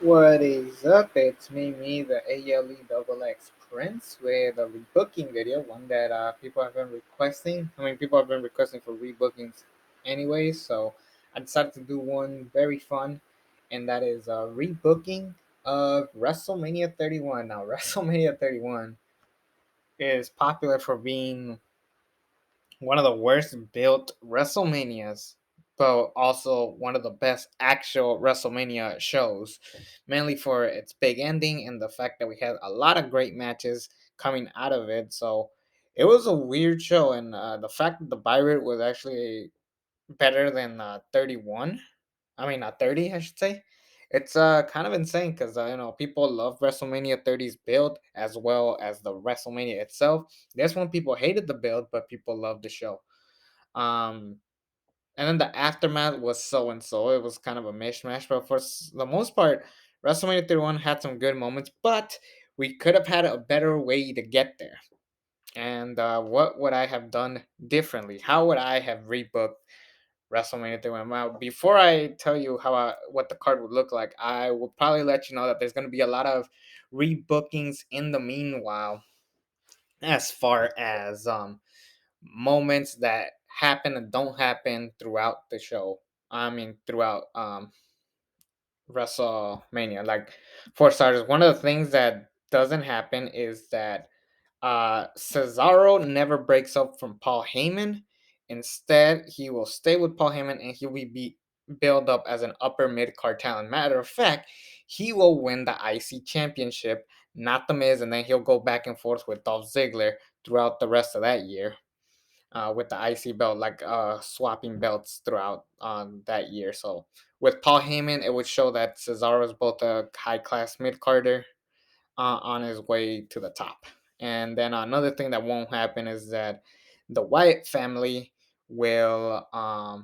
What is up? It's me, the ALE Prince, with a rebooking video, one that people have been requesting. People have been requesting for rebookings anyway, so I decided to do one very fun, and that is a rebooking of WrestleMania 31. Now, WrestleMania 31 is popular for being one of the worst built WrestleManias, but also one of the best actual WrestleMania shows, mainly for its big ending and the fact that we had a lot of great matches coming out of it. So it was a weird show, and the fact that the buy rate was actually better than 31. 30, I should say. It's kind of insane because people love WrestleMania 30's build as well as the WrestleMania itself. This one people hated the build, but people loved the show. Um, and then the aftermath was so and so. It was kind of a mishmash, but for the most part, WrestleMania 31 had some good moments, but we could have had a better way to get there. And what would I have done differently? How would I have rebooked WrestleMania 31? Well, before I tell you what the card would look like, I will probably let you know that there's going to be a lot of rebookings in the meanwhile, as far as moments that happen and don't happen throughout the show. Throughout WrestleMania. Like, for starters, one of the things that doesn't happen is that Cesaro never breaks up from Paul Heyman. Instead, he will stay with Paul Heyman and he will be built up as an upper mid card talent. Matter of fact, he will win the IC championship, not the Miz, and then he'll go back and forth with Dolph Ziggler throughout the rest of that year with the IC belt, like swapping belts throughout that year. So with Paul Heyman, it would show that Cesaro is both a high class mid carder on his way to the top. And then another thing that won't happen is that the Wyatt family will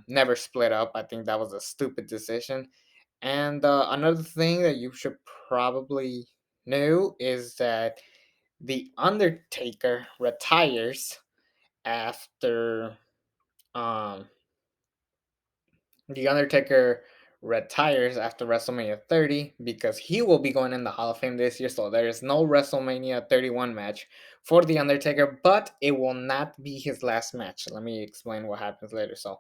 never split up. I think that was a stupid decision. And another thing that you should probably know is that the Undertaker retires after um, the Undertaker retires after WrestleMania 30 because he will be going in the Hall of Fame this year. So there is no WrestleMania 31 match for the Undertaker, but it will not be his last match. Let me explain what happens later. So,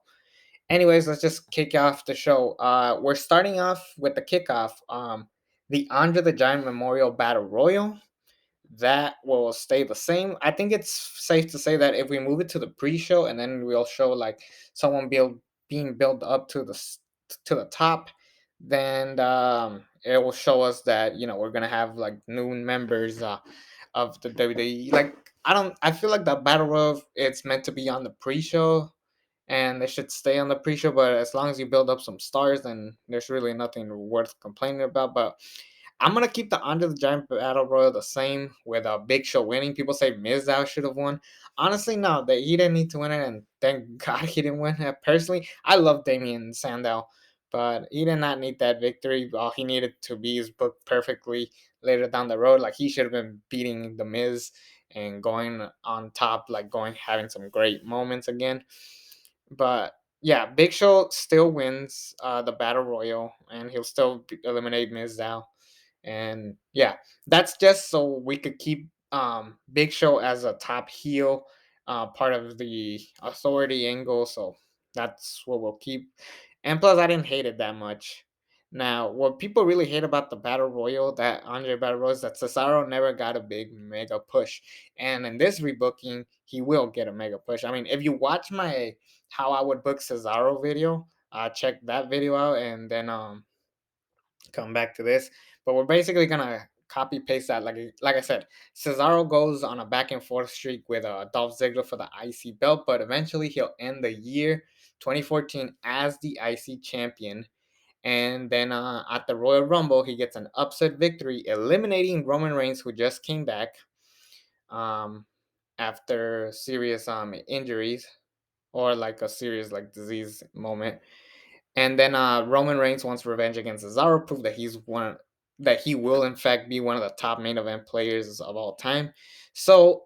anyways, let's just kick off the show. We're starting off with the kickoff. The Andre the Giant Memorial Battle Royal, that will stay the same. I think it's safe to say that if we move it to the pre-show and then we'll show like someone being built up to the top, then it will show us that we're gonna have like new members of the WWE. Like I feel like the battle royal it's meant to be on the pre-show and they should stay on the pre-show. But as long as you build up some stars, then there's really nothing worth complaining about. But I'm gonna keep the Under the Giant Battle Royal the same with a Big Show winning. People say Mizdow should have won. Honestly, no, that he didn't need to win it, and thank God he didn't win it. Personally, I love Damian Sandow, but he did not need that victory. All he needed to be is booked perfectly later down the road. Like he should have been beating the Miz and going on top, like going having some great moments again. But yeah, Big Show still wins the Battle Royal, and he'll still eliminate Mizdow. And yeah, that's just so we could keep Big Show as a top heel, part of the authority angle. So that's what we'll keep. And plus, I didn't hate it that much. Now, what people really hate about the Battle Royal, that Andre Battle Royal, is that Cesaro never got a big mega push. And in this rebooking, he will get a mega push. I mean, if you watch my how I would book Cesaro video, check that video out, and then come back to this. But we're basically gonna copy paste that. Like I said, Cesaro goes on a back and forth streak with Dolph Ziggler for the IC belt, but eventually he'll end the year 2014 as the IC champion. And then at the Royal Rumble, he gets an upset victory, eliminating Roman Reigns, who just came back um, after serious injuries or like a serious like disease moment. And then Roman Reigns wants revenge against Cesaro, prove that he will in fact be one of the top main event players of all time. So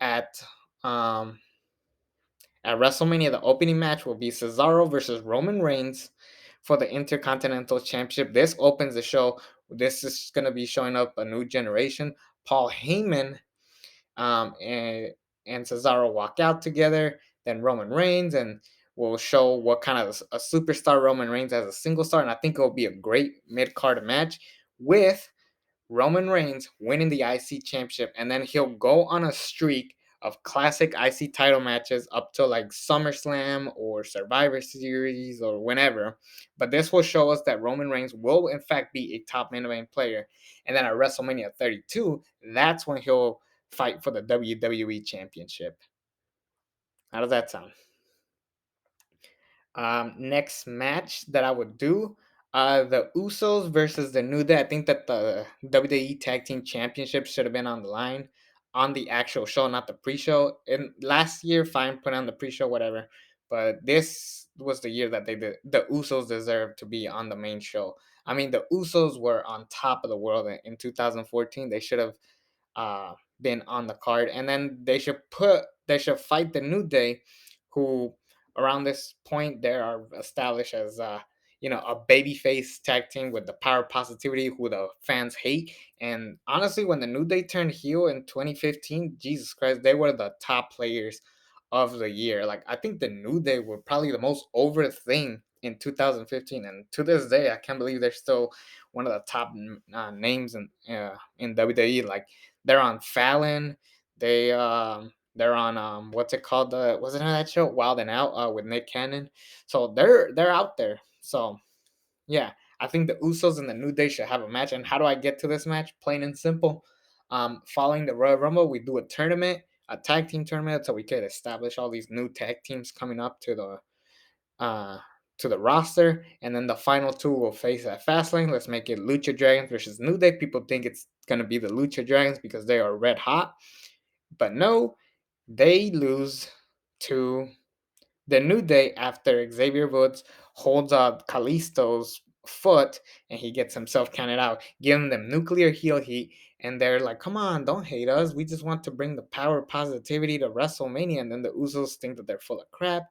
um, at WrestleMania, the opening match will be Cesaro versus Roman Reigns for the Intercontinental Championship. This opens the show. This is going to be showing up a new generation. Paul Heyman um, and, and Cesaro walk out together, then Roman Reigns, and we'll show what kind of a superstar Roman Reigns as a single star. And I think it'll be a great mid card match with Roman Reigns winning the IC championship, and then he'll go on a streak of classic IC title matches up to like SummerSlam or Survivor Series or whenever. But this will show us that Roman Reigns will in fact be a top main event player. And then at WrestleMania 32, that's when he'll fight for the WWE championship. How does that sound? Next match that I would do, the Usos versus the New Day. I think that the WWE Tag Team Championship should have been on the line on the actual show, not the pre-show. And last year, fine, put on the pre-show, whatever. But this was the year that the Usos deserved to be on the main show. I mean, the Usos were on top of the world in 2014. They should have been on the card, and then they should fight the New Day, who around this point they are established as a babyface tag team with the power positivity who the fans hate. And honestly, when the New Day turned heel in 2015, Jesus Christ, they were the top players of the year. Like I think the New Day were probably the most over thing in 2015, and to this day, I can't believe they're still one of the top names in WWE. Like they're on Fallon. They're on what's it called? The wasn't it that show Wild and Out with Nick Cannon? So they're out there. So yeah, I think the Usos and the New Day should have a match. And how do I get to this match? Plain and simple. Following the Royal Rumble, we do a tournament, a tag team tournament, so we could establish all these new tag teams coming up uh to the roster, and then the final two will face at Fastlane. Let's make it Lucha Dragons versus New Day. People think it's gonna be the Lucha Dragons because they are red hot, but no, they lose to the New Day after Xavier Woods holds up Kalisto's foot and he gets himself counted out, giving them nuclear heel heat. And they're like, come on, don't hate us. We just want to bring the power positivity to WrestleMania. And then the Usos think that they're full of crap.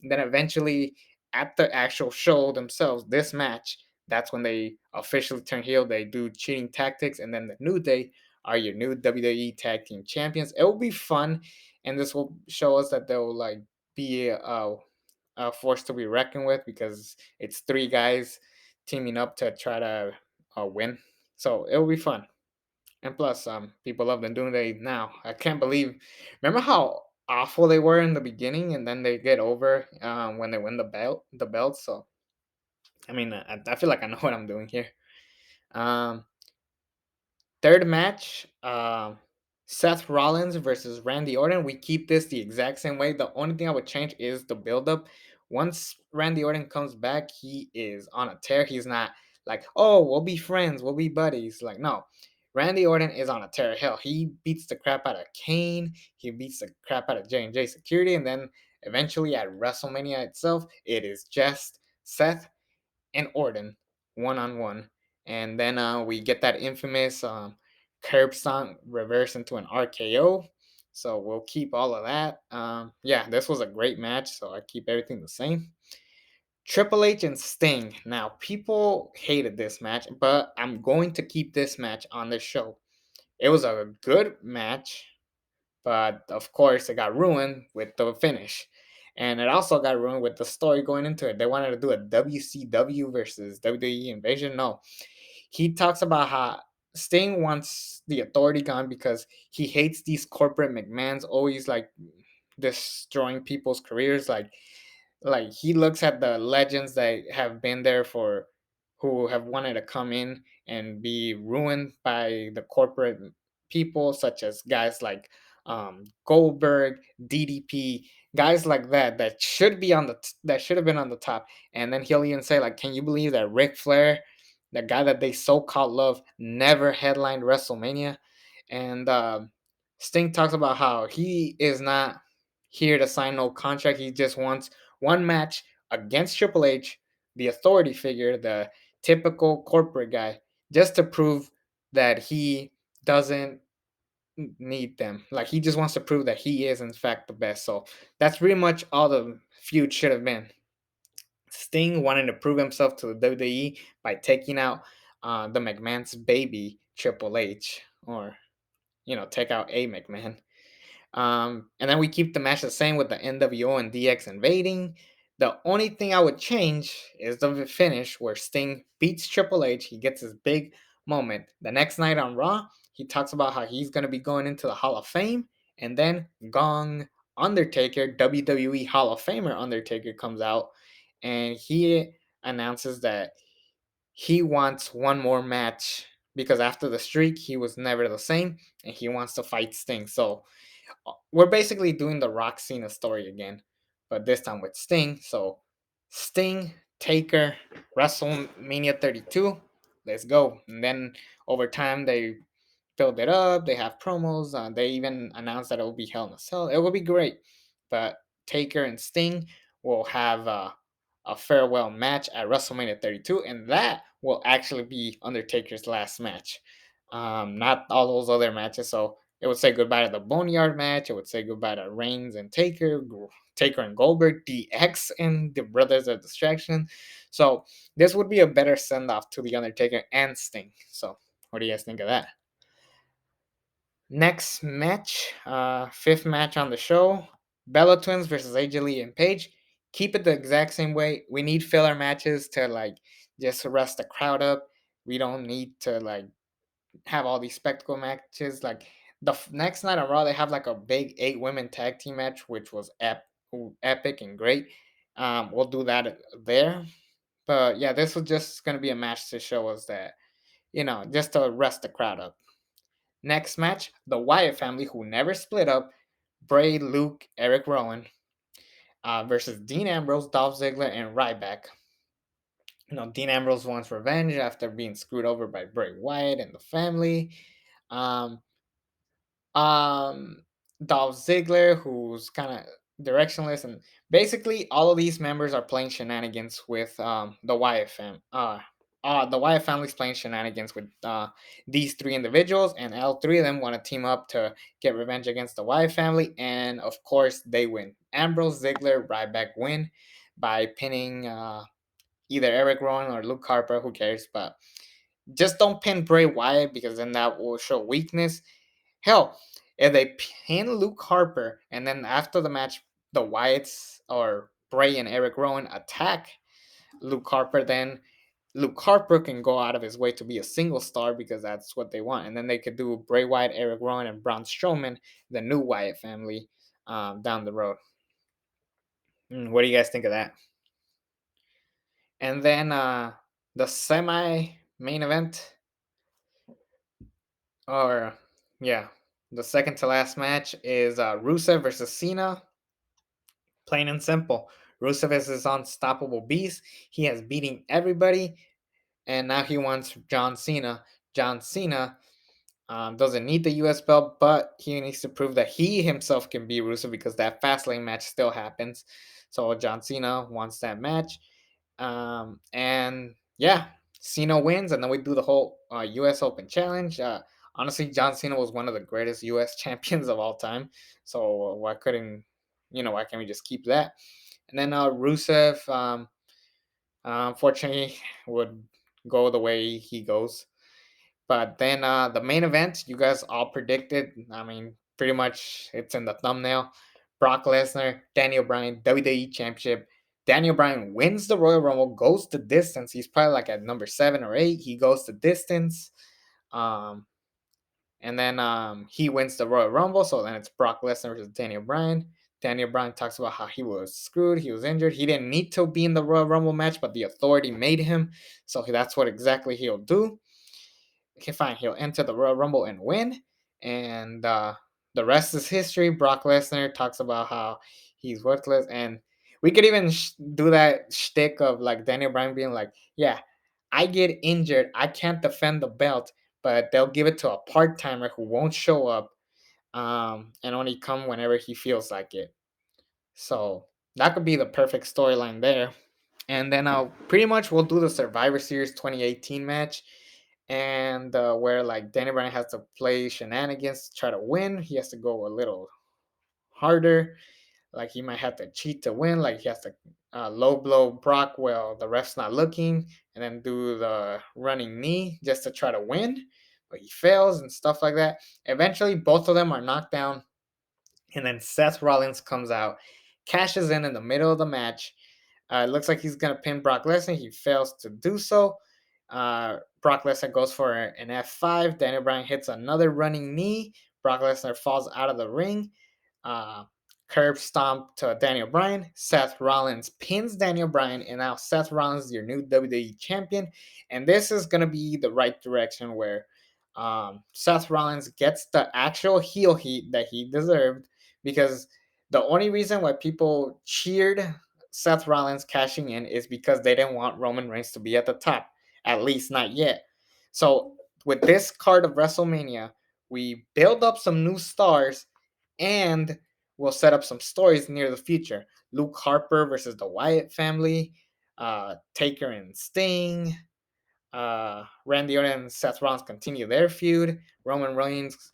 And then eventually, at the actual show themselves, this match, that's when they officially turn heel. They do cheating tactics. And then the New Day are your new WWE Tag Team Champions. It will be fun. And this will show us that they'll like be a force to be reckoned with because it's three guys teaming up to try to win. So it will be fun. And plus, people love the New Day now. I can't believe. Remember how awful they were in the beginning, and then they get over when they win the belt. So I mean, I feel like I know what I'm doing here. Um, Third match, Seth Rollins versus Randy Orton. We keep this the exact same way. The only thing I would change is the build-up. Once Randy Orton comes back, he is on a tear. He's not like, oh, we'll be friends, we'll be buddies. Like, no. Randy Orton is on a tear. Hell, he beats the crap out of Kane. He beats the crap out of J&J Security. And then eventually at WrestleMania itself, it is just Seth and Orton one on one. And then we get that infamous curb stomp reverse into an RKO. So we'll keep all of that. Yeah, this was a great match. So I keep everything the same. Triple H and Sting. Now, people hated this match, but I'm going to keep this match on the show. It was a good match, but of course it got ruined with the finish. And it also got ruined with the story going into it. They wanted to do a WCW versus WWE invasion. No. He talks about how Sting wants the authority gone because he hates these corporate McMahons always like destroying people's careers. Like he looks at the legends that have been there for who have wanted to come in and be ruined by the corporate people, such as guys like Goldberg, DDP, guys like that should be that should have been on the top. And then he'll even say like, "Can you believe that Ric Flair, the guy that they so called love, never headlined WrestleMania?" And Sting talks about how he is not here to sign no contract. He just wants one match against Triple H, the authority figure, the typical corporate guy, just to prove that he doesn't need them. Like he just wants to prove that he is in fact the best. So that's pretty much all the feud should have been. Sting wanted to prove himself to the WWE by taking out the McMahon's baby Triple H, or take out a McMahon. And then we keep the match the same with the NWO and DX invading. The only thing I would change is the finish where Sting beats Triple H. He gets his big moment. The next night on Raw, he talks about how he's going to be going into the Hall of Fame. And then Gong Undertaker, WWE Hall of Famer Undertaker, comes out and he announces that he wants one more match because after the streak, he was never the same and he wants to fight Sting. So we're basically doing the Rock Cena story again, but this time with Sting. So Sting, Taker, WrestleMania 32. Let's go. And then over time they filled it up. They have promos. They even announced that it will be Hell in a Cell. It will be great. But Taker and Sting will have a farewell match at WrestleMania 32, and that will actually be Undertaker's last match. Not all those other matches. So it would say goodbye to the Boneyard match. It would say goodbye to Reigns and Taker, Taker and Goldberg, DX, and the Brothers of Distraction. So this would be a better send off to the Undertaker and Sting. So what do you guys think of that? Next match, fifth match on the show, Bella Twins versus AJ Lee and Paige. Keep it the exact same way. We need filler matches to just rest the crowd up. We don't need to have all these spectacle matches. Like next night on Raw, they have like a big 8 women tag team match, which was epic and great. We'll do that there. But yeah, this was just gonna be a match to show us that just to rest the crowd up. Next match, the Wyatt family, who never split up, Bray, Luke, Eric Rowan, versus Dean Ambrose, Dolph Ziggler, and Ryback. Dean Ambrose wants revenge after being screwed over by Bray Wyatt and the family. Um, um, Dolph Ziggler, who's kind of directionless, and basically all of these members are playing shenanigans with the Wyatt fam. The Wyatt family's playing shenanigans with these 3 individuals, and all 3 of them want to team up to get revenge against the Wyatt family, and of course they win. Ambrose, Ziggler, Ryback win by pinning either Eric Rowan or Luke Harper. Who cares? But just don't pin Bray Wyatt because then that will show weakness. Hell, if they pin Luke Harper and then after the match, the Wyatts or Bray and Eric Rowan attack Luke Harper, then Luke Harper can go out of his way to be a single star because that's what they want. And then they could do Bray Wyatt, Eric Rowan, and Braun Strowman, the new Wyatt family, down the road. What do you guys think of that? And then the semi main event, or yeah, the second to last match is Rusev versus Cena. Plain and simple. Rusev is his unstoppable beast. He has beating everybody, and now he wants John Cena. John Cena doesn't need the US belt, but he needs to prove that he himself can beat Rusev because that Fastlane match still happens. So John Cena wants that match. And yeah, Cena wins, and then we do the whole US Open Challenge. Honestly, John Cena was one of the greatest US champions of all time. So why can't we just keep that? And then Rusev, unfortunately, would go the way he goes. But then the main event, you guys all predicted. I mean, pretty much it's in the thumbnail. Brock Lesnar, Daniel Bryan, WWE Championship. Daniel Bryan wins the Royal Rumble, goes the distance. He's probably like at number 7 or 8. He goes the distance. Um, and then he wins the Royal Rumble. So then it's Brock Lesnar versus Daniel Bryan. Daniel Bryan talks about how he was screwed. He was injured. He didn't need to be in the Royal Rumble match, but the authority made him. So that's what exactly he'll do. Okay, fine. He'll enter the Royal Rumble and win. And the rest is history. Brock Lesnar talks about how he's worthless. And we could even do that shtick of like Daniel Bryan being like, yeah, I get injured. I can't defend the belt, but they'll give it to a part timer who won't show up and only come whenever he feels like it. So that could be the perfect storyline there. And then pretty much we'll do the Survivor Series 2018 match, and where like Danny Bryan has to play shenanigans to try to win. He has to go a little harder. Like he might have to cheat to win. Like he has to low blow Brock while the ref's not looking, and then do the running knee just to try to win, but he fails and stuff like that. Eventually, both of them are knocked down, and then Seth Rollins comes out, cashes in the middle of the match. It looks like he's gonna pin Brock Lesnar. He fails to do so. Brock Lesnar goes for an F5. Daniel Bryan hits another running knee. Brock Lesnar falls out of the ring. Uh, Curb stomp to Daniel Bryan. Seth Rollins pins Daniel Bryan, and now Seth Rollins is your new WWE champion. And this is gonna be the right direction where Seth Rollins gets the actual heel heat that he deserved, because the only reason why people cheered Seth Rollins cashing in is because they didn't want Roman Reigns to be at the top, at least not yet. So with this card of WrestleMania, we build up some new stars, and we'll set up some stories near the future. Luke Harper versus the Wyatt family, Taker and Sting, Randy Orton and Seth Rollins continue their feud. Roman Reigns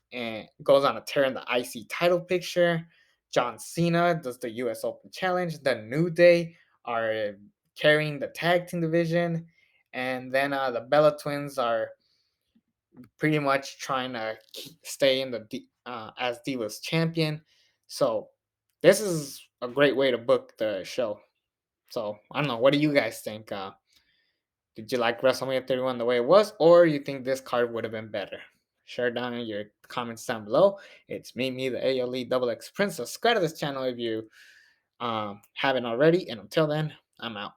goes on a tear in the IC title picture. John Cena does the US Open Challenge. The New Day are carrying the tag team division. And then the Bella Twins are pretty much trying to stay in as Divas champion. So this is a great way to book the show. So I don't know. What do you guys think? Did you like WrestleMania 31 the way it was, or you think this card would have been better? Share down in your comments down below. It's me, the ALE Double X Prince. Subscribe to this channel if you haven't already. And until then, I'm out.